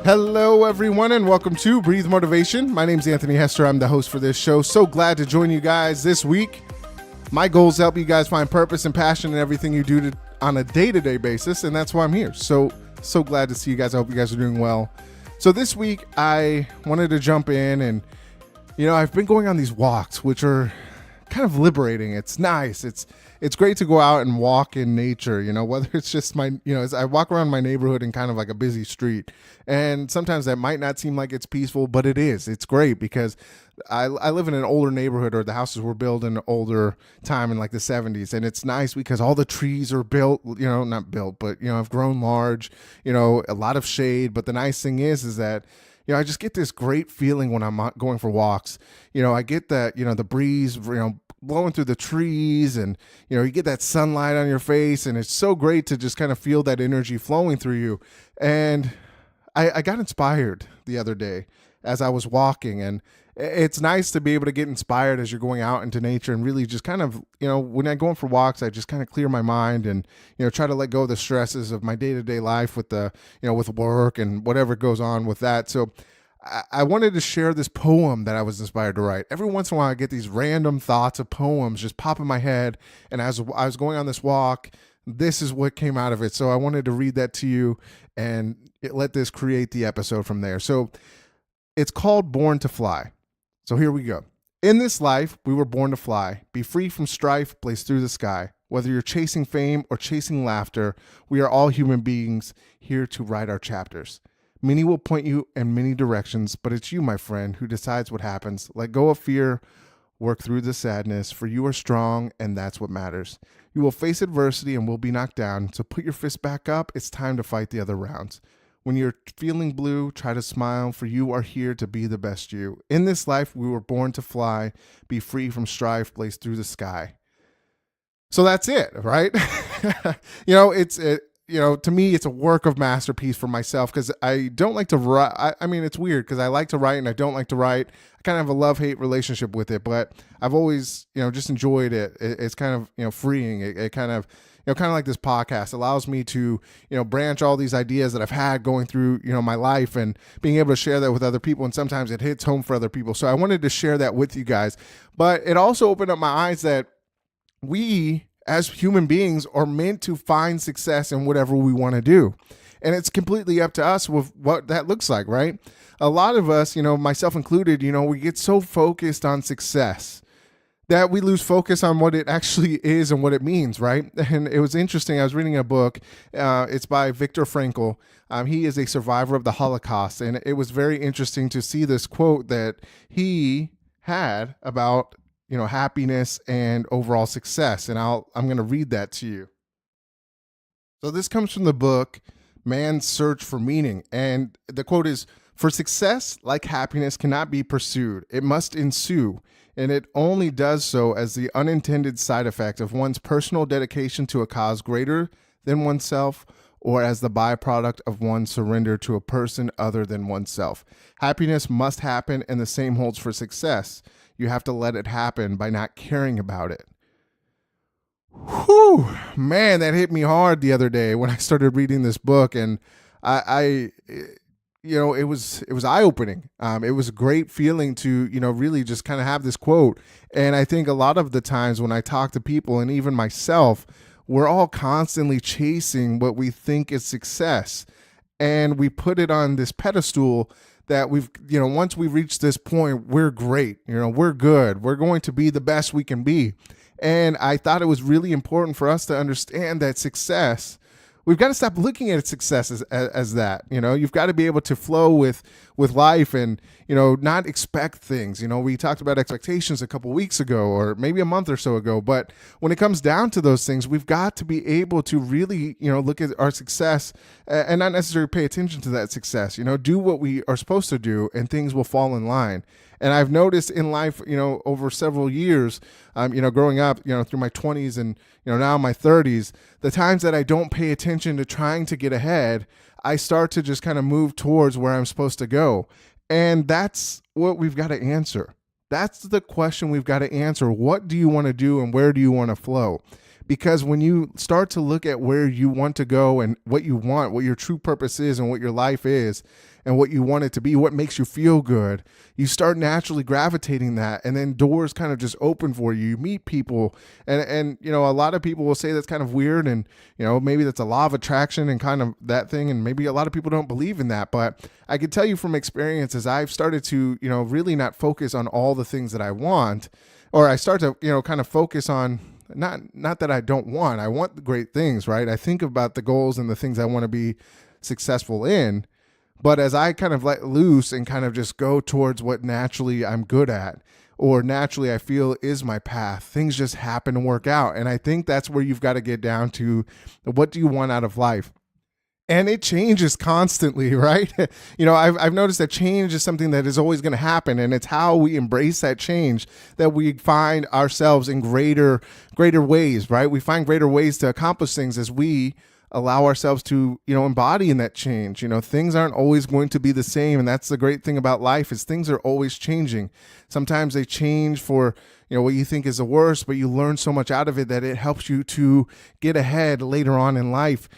Hello, everyone, and welcome to Breathe Motivation. My name's Anthony Hester. I'm the host for this show. So glad to join you guys this week. My goal is to help you guys find purpose and passion in everything you do on a day-to-day basis, and that's why I'm here. So glad to see you guys. I hope you guys are doing well. So this week, I wanted to jump in and, I've been going on these walks, which are kind of liberating. It's nice. It's great to go out and walk in nature, whether it's just as I walk around my neighborhood in kind of like a busy street. And sometimes that might not seem like it's peaceful, but it is. It's great because I live in an older neighborhood, or the houses were built in an older time in like the 70s. And it's nice because all the trees are built, not built, but, have grown large, a lot of shade. But the nice thing is that, I just get this great feeling when I'm going for walks. I get that, the breeze, blowing through the trees, and, you get that sunlight on your face, and it's so great to just kind of feel that energy flowing through you. And I got inspired the other day as I was walking, and it's nice to be able to get inspired as you're going out into nature and really just kind of, when I'm going for walks, I just kind of clear my mind and, try to let go of the stresses of my day-to-day life with with work and whatever goes on with that. So I wanted to share this poem that I was inspired to write. Every once in a while, I get these random thoughts of poems just pop in my head. And as I was going on this walk, this is what came out of it. So I wanted to read that to you and let this create the episode from there. So it's called Born to Fly. So here we go. In this life, we were born to fly, be free from strife, blaze through the sky. Whether you're chasing fame or chasing laughter, we are all human beings here to write our chapters. Many will point you in many directions, but it's you, my friend, who decides what happens. Let go of fear, work through the sadness, for you are strong, and that's what matters. You will face adversity and will be knocked down, so put your fist back up. It's time to fight the other rounds. When you're feeling blue, try to smile, for you are here to be the best you. In this life, we were born to fly, be free from strife, blaze through the sky. So that's it, right? To me, it's a work of masterpiece for myself because I don't like to write. It's weird because I like to write and I don't like to write. I kind of have a love-hate relationship with it, but I've always, just enjoyed it. It's kind of, freeing. It kind of, kind of like this podcast allows me to, branch all these ideas that I've had going through, my life and being able to share that with other people. And sometimes it hits home for other people. So I wanted to share that with you guys, but it also opened up my eyes that we as human beings are meant to find success in whatever we want to do. And it's completely up to us with what that looks like, right? A lot of us, myself included, we get so focused on success that we lose focus on what it actually is and what it means, right? And it was interesting. I was reading a book. It's by Viktor Frankl. He is a survivor of the Holocaust. And it was very interesting to see this quote that he had about, happiness and overall success. And I'm going to read that to you. So this comes from the book, Man's Search for Meaning. And the quote is, "For success, like happiness, cannot be pursued. It must ensue. And it only does so as the unintended side effect of one's personal dedication to a cause greater than oneself, or as the byproduct of one's surrender to a person other than oneself. Happiness must happen, and the same holds for success. You have to let it happen by not caring about it." Whew, man, that hit me hard the other day when I started reading this book, and it was eye-opening. It was a great feeling to, really just kind of have this quote. And I think a lot of the times when I talk to people, and even myself, we're all constantly chasing what we think is success. And we put it on this pedestal that we've, once we reach this point, we're great, we're good. We're going to be the best we can be. And I thought it was really important for us to understand that success, we've got to stop looking at success as that. You've got to be able to flow with life and, not expect things. We talked about expectations a couple weeks ago, or maybe a month or so ago. But when it comes down to those things, we've got to be able to really, look at our success and not necessarily pay attention to that success. Do what we are supposed to do, and things will fall in line. And I've noticed in life, over several years, growing up, through my 20s and, now in my 30s, the times that I don't pay attention to trying to get ahead, I start to just kind of move towards where I'm supposed to go. And that's what we've got to answer. That's the question we've got to answer. What do you want to do and where do you want to flow? Because when you start to look at where you want to go and what you want, what your true purpose is and what your life is and what you want it to be, what makes you feel good, you start naturally gravitating that, and then doors kind of just open for you. You meet people, and a lot of people will say that's kind of weird, and maybe that's a law of attraction and kind of that thing, and maybe a lot of people don't believe in that. But I can tell you from experience, as I've started to really not focus on all the things that I want, or I start to kind of focus on not that I want the great things, right? I think about the goals and the things I want to be successful in. But as I kind of let loose and kind of just go towards what naturally I'm good at, or naturally I feel is my path, things just happen to work out. And I think that's where you've got to get down to, what do you want out of life? And it changes constantly, right? I've noticed that change is something that is always going to happen, and it's how we embrace that change that we find ourselves in greater ways, right? We find greater ways to accomplish things as we allow ourselves to embody in that change. Things aren't always going to be the same, and that's the great thing about life, is things are always changing. Sometimes they change for what you think is the worst, but you learn so much out of it that it helps you to get ahead later on in life,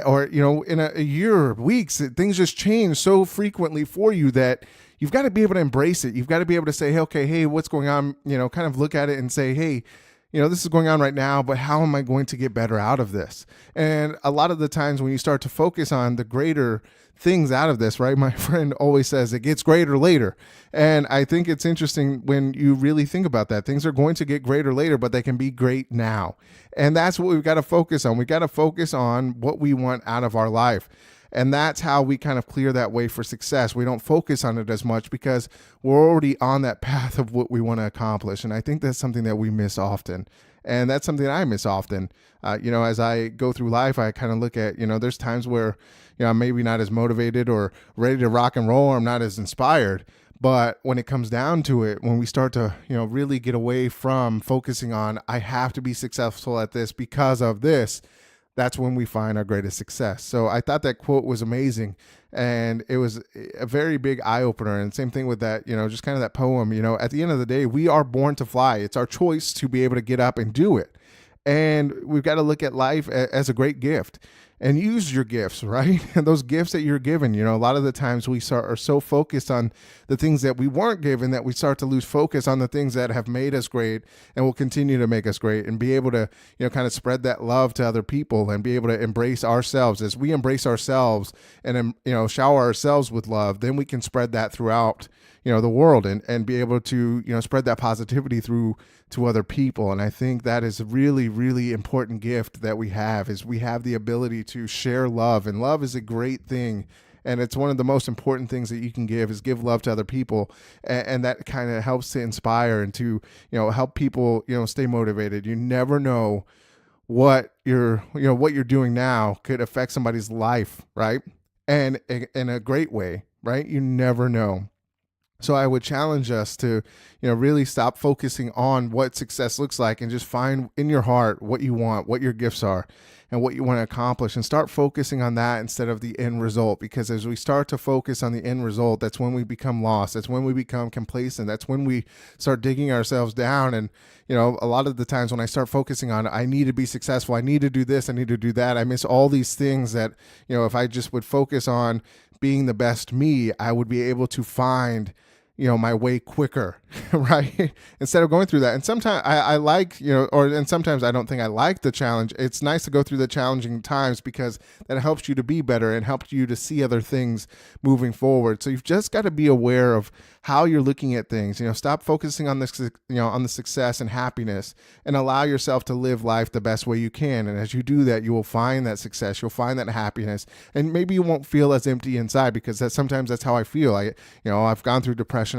or in a year or weeks. Things just change so frequently for you that you've got to be able to embrace it. You've got to be able to say, hey, okay, hey, what's going on? Kind of look at it and say, hey, this is going on right now, but how am I going to get better out of this? And a lot of the times when you start to focus on the greater things out of this, right? My friend always says it gets greater later. And I think it's interesting when you really think about that. Things are going to get greater later, but they can be great now. And that's what we've got to focus on. We've got to focus on what we want out of our life. And that's how we kind of clear that way for success. We don't focus on it as much because we're already on that path of what we want to accomplish. And I think that's something that we miss often. And that's something that I miss often. As I go through life, I kind of look at, there's times where, I'm maybe not as motivated or ready to rock and roll, or I'm not as inspired. But when it comes down to it, when we start to, really get away from focusing on, I have to be successful at this because of this, that's when we find our greatest success. So I thought that quote was amazing, and it was a very big eye opener. And same thing with that, just kind of that poem, at the end of the day, we are born to fly. It's our choice to be able to get up and do it. And we've got to look at life as a great gift and use your gifts, right? And those gifts that you're given, a lot of the times we are so focused on the things that we weren't given that we start to lose focus on the things that have made us great and will continue to make us great, and be able to, kind of spread that love to other people and be able to embrace ourselves. As we embrace ourselves and, shower ourselves with love, then we can spread that throughout, the world, and be able to, spread that positivity through to other people. And I think that is a really, really important gift that we have, is we have the ability to share love, and love is a great thing. And it's one of the most important things that you can give love to other people. And that kind of helps to inspire and to, help people, stay motivated. You never know what what you're doing now could affect somebody's life, right? And in a great way, right? You never know. So I would challenge us to, really stop focusing on what success looks like, and just find in your heart what you want, what your gifts are, and what you want to accomplish, and start focusing on that instead of the end result. Because as we start to focus on the end result, that's when we become lost. That's when we become complacent. That's when we start digging ourselves down. And, a lot of the times when I start focusing on, I need to be successful, I need to do this, I need to do that, I miss all these things that, if I just would focus on being the best me, I would be able to find my way quicker, right? Instead of going through that. And sometimes I like, and sometimes I don't think I like the challenge. It's nice to go through the challenging times because that helps you to be better and helps you to see other things moving forward. So you've just got to be aware of how you're looking at things. Stop focusing on this, on the success and happiness, and allow yourself to live life the best way you can. And as you do that, you will find that success, you'll find that happiness, and maybe you won't feel as empty inside, because sometimes that's how I feel. I've gone through depression.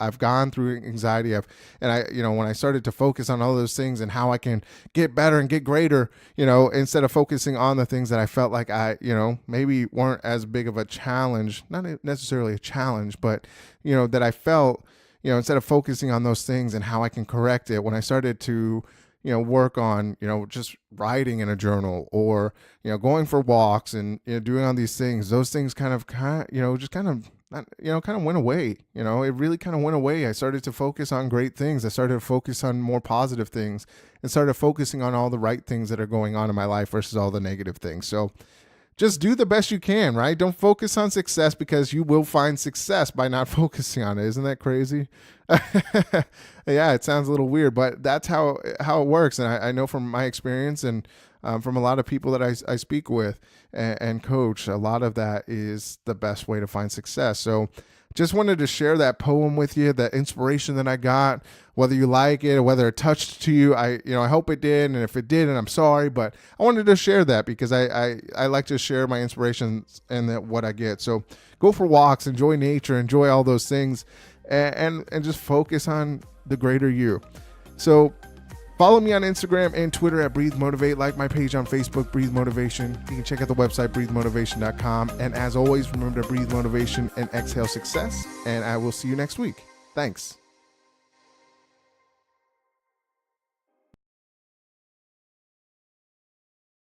I've gone through anxiety. When I started to focus on all those things and how I can get better and get greater, instead of focusing on the things that I felt like maybe weren't as big of a challenge, not necessarily a challenge, but, that I felt, instead of focusing on those things and how I can correct it, when I started to, work on, just writing in a journal, or, going for walks and, doing all these things, those things kind of, just kind of kind of went away. It really kind of went away. I started to focus on great things. I started to focus on more positive things and started focusing on all the right things that are going on in my life versus all the negative things. So just do the best you can, right? Don't focus on success, because you will find success by not focusing on it. Isn't that crazy? Yeah, it sounds a little weird, but that's how it works. And I know from my experience and from a lot of people that I speak with and coach, a lot of that is the best way to find success. So just wanted to share that poem with you, that inspiration that I got, whether you like it or whether it touched to you. I hope it did. And if it didn't, I'm sorry, but I wanted to share that because I like to share my inspirations and what I get. So go for walks, enjoy nature, enjoy all those things, and just focus on the greater you. So follow me on Instagram and Twitter at Breathe Motivate. Like my page on Facebook, Breathe Motivation. You can check out the website, breathemotivation.com. And as always, remember to breathe motivation and exhale success. And I will see you next week. Thanks.